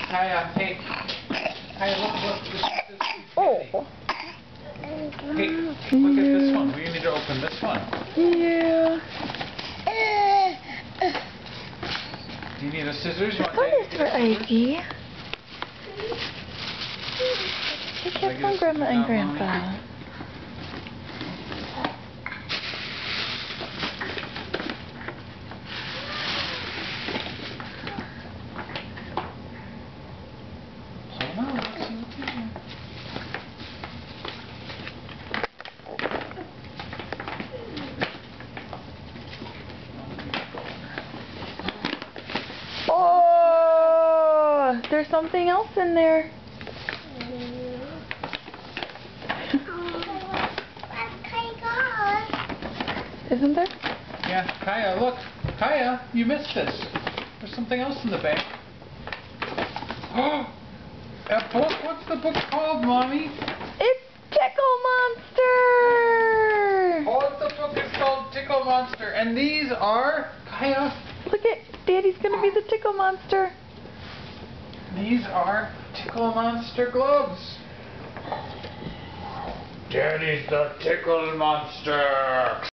Kaya, hey. Kaya, look, this Oh. Hey, look at this one. We need to open this one. Yeah. Do you need a scissors? What is for Ivy? Take it from Grandma and Grandpa. Oh, there's something else in there. Isn't there? Yeah, Kaya, look. Kaya, you missed this. There's something else in the bag. Oh, a book? What's the book called, Mommy? It's Tickle Monster! Oh, the book is called Tickle Monster. And these are, Kaya, Look at Daddy's gonna be the Tickle Monster. these are Tickle Monster gloves. Daddy's the Tickle Monster.